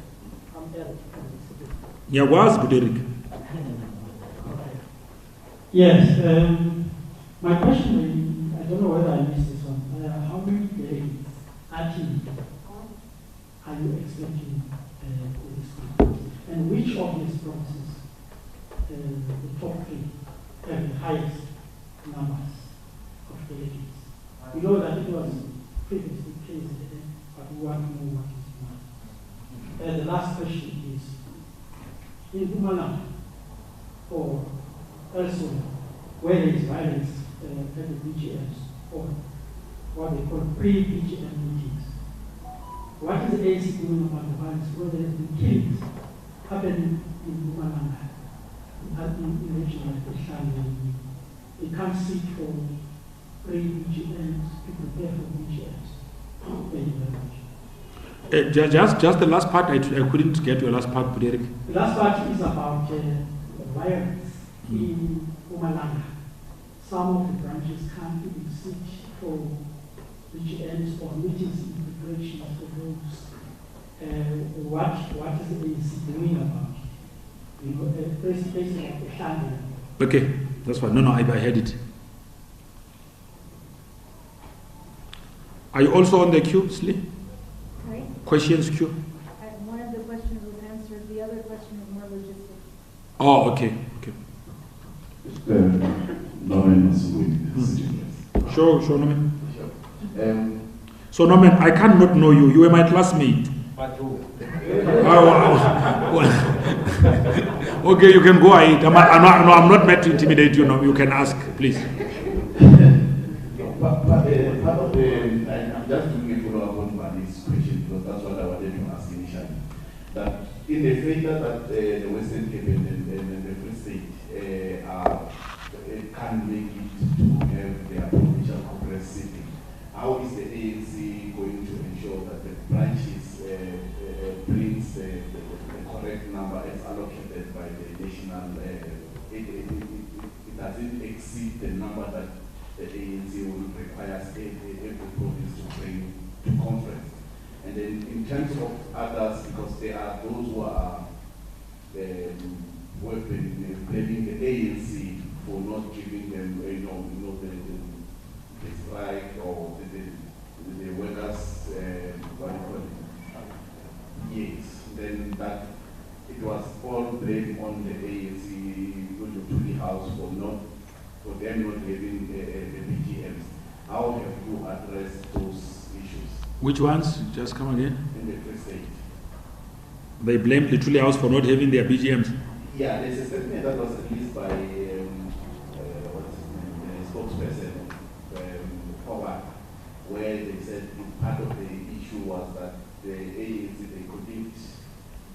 I'm Eric. Yeah, was good, Eric. Yes, my question is, I don't know whether I missed this one. How many delegates actually are you expecting for this conference? And which of these provinces, the top three, have the highest numbers of delegates? We know that it was previously placed, but we want to know what is now. The last question is, in Mpumalanga, or elsewhere, where there is violence at the BGMs, or what they call pre-BGM meetings, what is the ANC doing about the violence? Where there has been killings happening in Mpumalanga, in regional Islamic. They can't sit for pre-BGMs to prepare for BGMs. Thank you very much. Just the last part, I couldn't get your last part, Eric. The last part is about violence in Mpumalanga. Some of the branches can't even sit for BGMs or meetings in preparation for those. What is the ANC doing about it? You know, basically like a family. Okay, that's fine. No, I heard it. Are you also on the queue, Slee? Sorry? Questions queue? Oh, okay. Norman Masuwi. Sure, Norman. So, Um, Norman, I cannot know you. You were my classmate. Okay, you can go ahead. I'm not meant to intimidate you. No, you can ask, please. part of the, I'm just doing a follow-up on Mani's question because that's what I wanted to ask initially. That in the failure that the Western Cape and the Free State can make it to have their provincial congress sitting, how is the ANC going to ensure that the branches brings the correct number as allocated by the national, it doesn't exceed the number that the ANC will require every province to bring to conference. And then in terms of others, because there are those who are who have been blaming the ANC for not giving them, the strike or the workers, what do you call it? Yes. Then that it was all blamed on the ANC, to the house for them not having the BGMs. How have you addressed those issues? Which ones? Just come again. In the Free State. They blame the Truly House for not having their BGMs. Yeah, there's a statement that was released by what's his name, the spokesperson, Howard, where they said part of the issue was that the ANC, they couldn't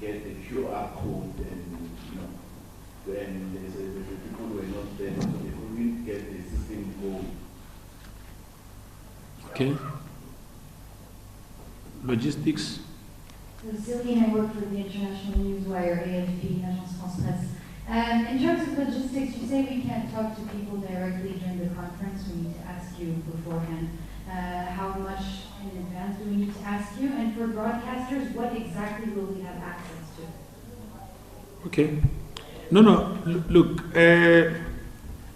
get the QR code and, when they said the people were not there, so they couldn't get the system going. Okay. Logistics. Celine, I work for the International Newswire, AFP, Agence France Presse. In terms of logistics, you say we can't talk to people directly during the conference. We need to ask you beforehand. How much in advance do we need to ask you? And for broadcasters, what exactly will we have access to? Okay. No. Look,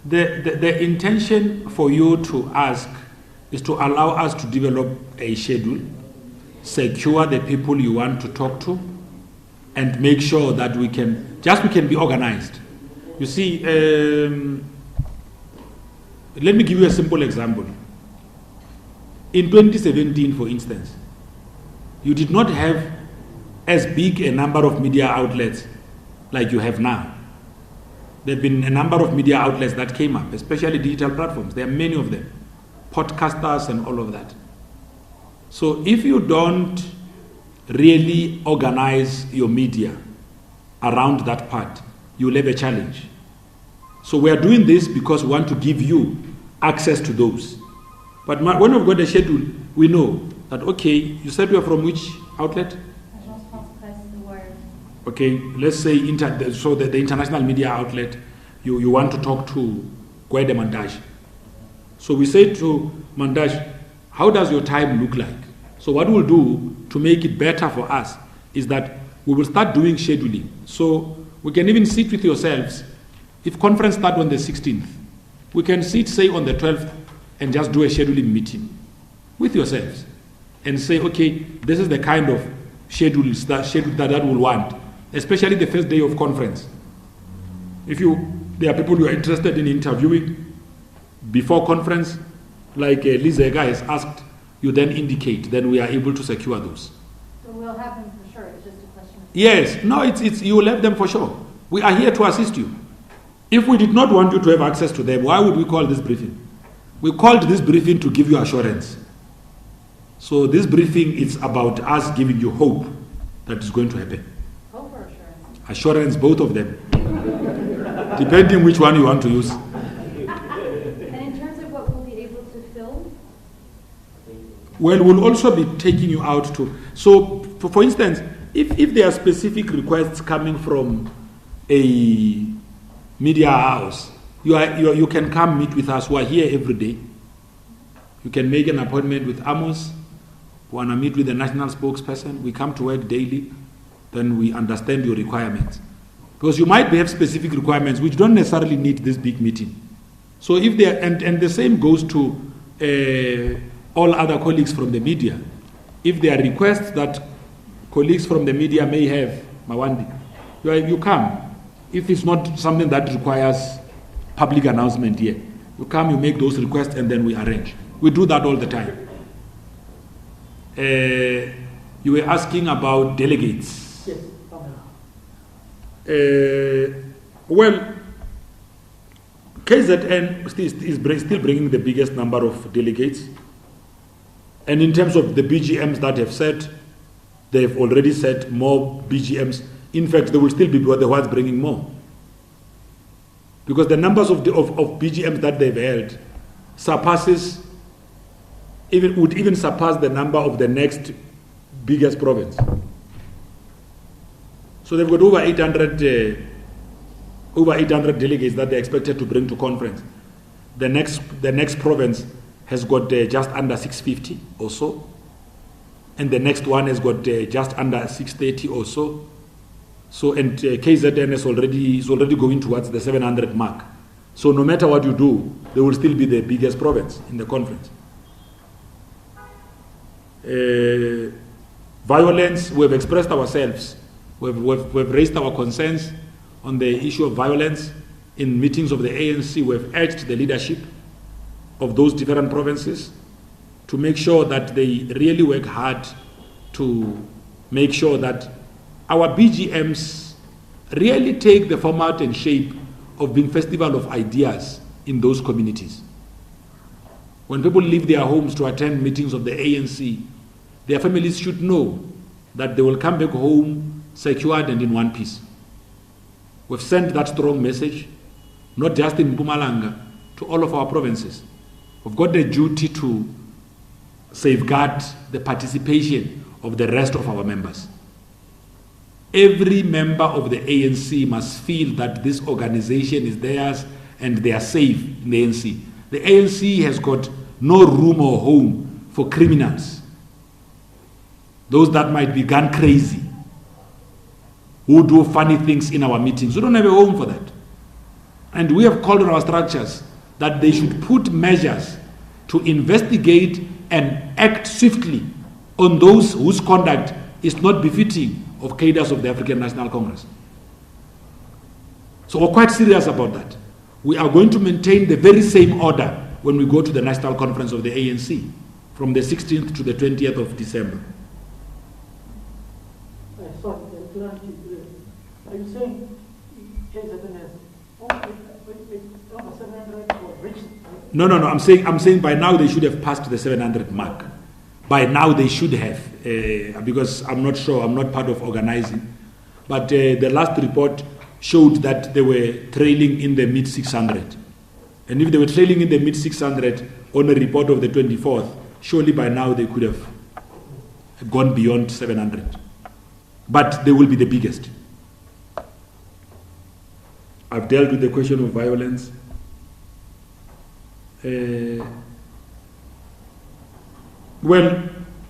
the intention for you to ask is to allow us to develop a schedule, secure the people you want to talk to, and make sure that we can be organized. You see, let me give you a simple example. In 2017, for instance, you did not have as big a number of media outlets like you have now. There have been a number of media outlets that came up, especially digital platforms. There are many of them, podcasters and all of that. So if you don't really organize your media around that part, you'll have a challenge. So we are doing this because we want to give you access to those. But when we've got a schedule, we know that, okay, you said you are from which outlet? Agence France Presse, The Word. Okay, let's say the international media outlet, you want to talk to Gwede Mandash. So we say to Mandash, how does your time look like? So what we'll do to make it better for us is that we will start doing scheduling. So we can even sit with yourselves. If conference starts on the 16th, we can sit, say, on the 12th and just do a scheduling meeting with yourselves and say, okay, this is the kind of schedule that we'll want, especially the first day of conference. If there are people you are interested in interviewing before conference, like Lizega has asked, you then indicate, then we are able to secure those. So we'll have them for sure, it's just a question of... Yes, no, you will have them for sure. We are here to assist you. If we did not want you to have access to them, why would we call this briefing? We called this briefing to give you assurance. So this briefing is about us giving you hope that is going to happen. Hope or assurance? Assurance, both of them. Depending which one you want to use. And in terms of what we'll be able to film? Well, we'll also be taking you out to... So, for instance, if there are specific requests coming from a media house, you can come meet with us. We are here every day. You can make an appointment with Amos. We want to meet with the national spokesperson. We come to work daily. Then we understand your requirements. Because you might have specific requirements which don't necessarily need this big meeting. So if they are, and the same goes to all other colleagues from the media. If there are requests that colleagues from the media may have, Mawandi, you come. if it's not something that requires public announcement here, you come, you make those requests, and then we arrange. We do that all the time. You were asking about delegates. Yes, well, KZN is still bringing the biggest number of delegates. And in terms of the BGMs that have said, they've already said more BGMs. In fact, they will still be the ones bringing more. Because the numbers of BGMs that they've held would even surpass the number of the next biggest province. So they've got over 800 delegates that they're expected to bring to conference. The next province has got just under 650 or so, and the next one has got just under 630 or so. So, and KZN is already going towards the 700 mark. So no matter what you do, they will still be the biggest province in the conference. Violence, we've expressed ourselves. We've raised our concerns on the issue of violence in meetings of the ANC. We've urged the leadership of those different provinces to make sure that they really work hard to make sure that our BGMs really take the format and shape of being festival of ideas in those communities. When people leave their homes to attend meetings of the ANC, their families should know that they will come back home secured and in one piece. We've sent that strong message, not just in Mpumalanga, to all of our provinces. We've got the duty to safeguard the participation of the rest of our members. Every member of the ANC must feel that this organization is theirs and they are safe in the ANC. The ANC has got no room or home for criminals, those that might be gun crazy, who do funny things in our meetings. We don't have a home for that. And we have called on our structures that they should put measures to investigate and act swiftly on those whose conduct is not befitting of cadres of the African National Congress. So we're quite serious about that. We are going to maintain the very same order when we go to the National Conference of the ANC from the 16th to the 20th of December. Are you saying KZN has over 700 or reached? No. I'm saying by now they should have passed the 700 mark. By now they should have, because I'm not sure, I'm not part of organizing. But the last report showed that they were trailing in the mid 600. And if they were trailing in the mid 600 on a report of the 24th, surely by now they could have gone beyond 700. But they will be the biggest. I've dealt with the question of violence. Well,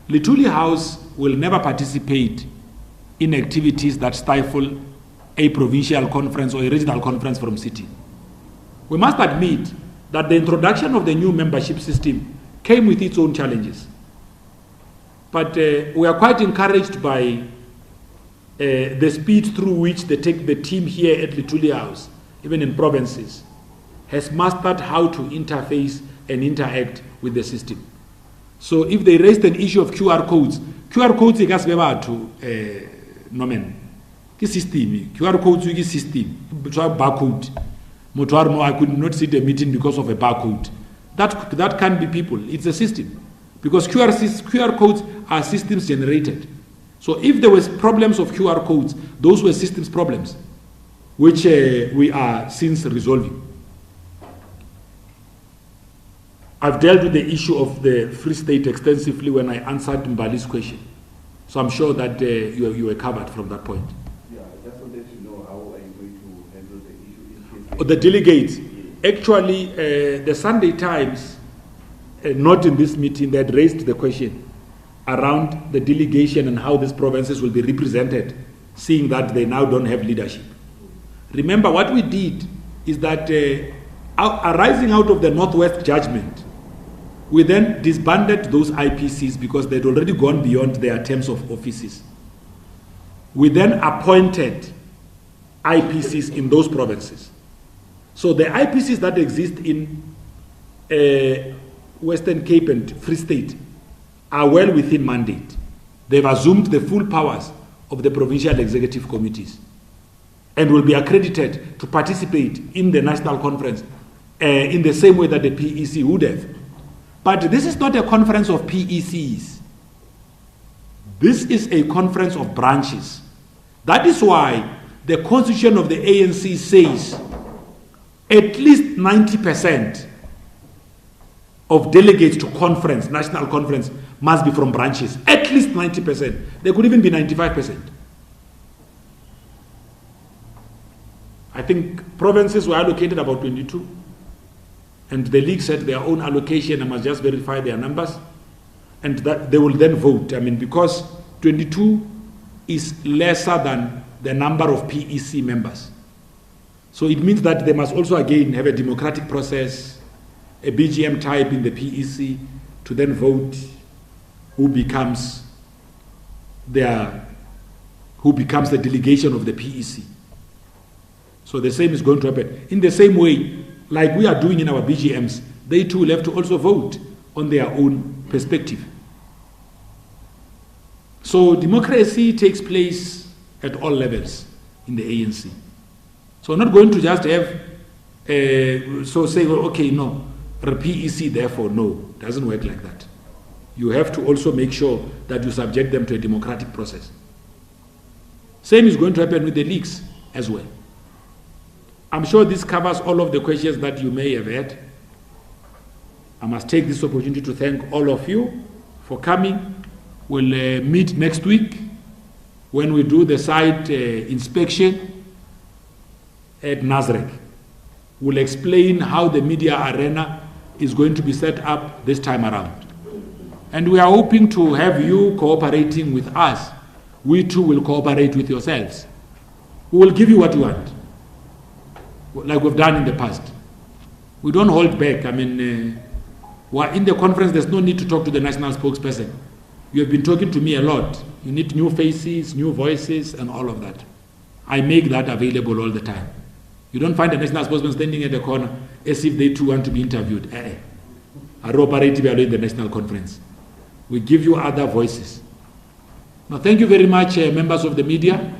Lituli House will never participate in activities that stifle a provincial conference or a regional conference from sitting. We must admit that the introduction of the new membership system came with its own challenges. But we are quite encouraged by the speed through which they take the team here at Lituli House, even in provinces, has mastered how to interface and interact with the system. So if they raised an issue of QR codes e ka se be batho nomen ke system, QR codes ke system, barcode. Motho no, I could not sit a meeting because of a barcode. That can't be people. It's a system, because QR codes are systems generated. So if there was problems of QR codes, those were systems problems, which we are since resolving. I've dealt with the issue of the Free State extensively when I answered Mbali's question. So I'm sure that you were covered from that point. Yeah, I just wanted to know how are you going to handle the issue in case... The delegates. Actually, the Sunday Times, not in this meeting, they had raised the question around the delegation and how these provinces will be represented, seeing that they now don't have leadership. Remember, what we did is that arising out of the Northwest judgment, we then disbanded those IPCs because they'd already gone beyond their terms of offices. We then appointed IPCs in those provinces. So the IPCs that exist in Western Cape and Free State are well within mandate. They've assumed the full powers of the provincial executive committees and will be accredited to participate in the national conference in the same way that the PEC would have. But this is not a conference of PECs. This is a conference of branches. That is why the constitution of the ANC says at least 90% of delegates to conference, national conference, must be from branches. At least 90%. There could even be 95%. I think provinces were allocated about 22. And the league set their own allocation. I must just verify their numbers. And that they will then vote. I mean, because 22 is lesser than the number of PEC members. So it means that they must also again have a democratic process, a BGM type in the PEC to then vote who becomes the delegation of the PEC. So the same is going to happen. In the same way, like we are doing in our BGMs, they too will have to also vote on their own perspective. So democracy takes place at all levels in the ANC. So we're not going to just have, say, well, okay, no, PEC, therefore, no. It doesn't work like that. You have to also make sure that you subject them to a democratic process. Same is going to happen with the leagues as well. I'm sure this covers all of the questions that you may have had. I must take this opportunity to thank all of you for coming. We'll meet next week when we do the site inspection at Nasrec. We'll explain how the media arena is going to be set up this time around. And we are hoping to have you cooperating with us. We too will cooperate with yourselves. We will give you what you want, like we've done in the past. We don't hold back. I mean, we're in the conference, there's no need to talk to the national spokesperson. You have been talking to me a lot. You need new faces, new voices, and all of that. I make that available all the time. You don't find a national spokesman standing at the corner as if they too want to be interviewed. I operate in the national conference. We give you other voices. Now, thank you very much, members of the media.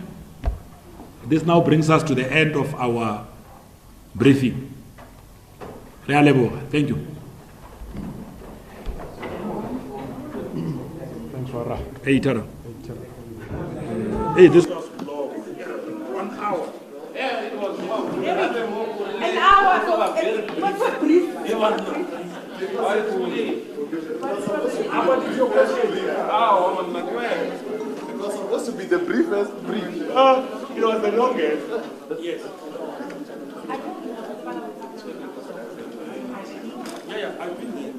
This now brings us to the end of our briefing. Thank you. Hey, Tara. Hey, this was long. 1 hour. Yeah, it was long. An hour. What's a brief? What is your question? It was supposed to be the briefest brief. It was the longest. Yes. Yeah, I've been there.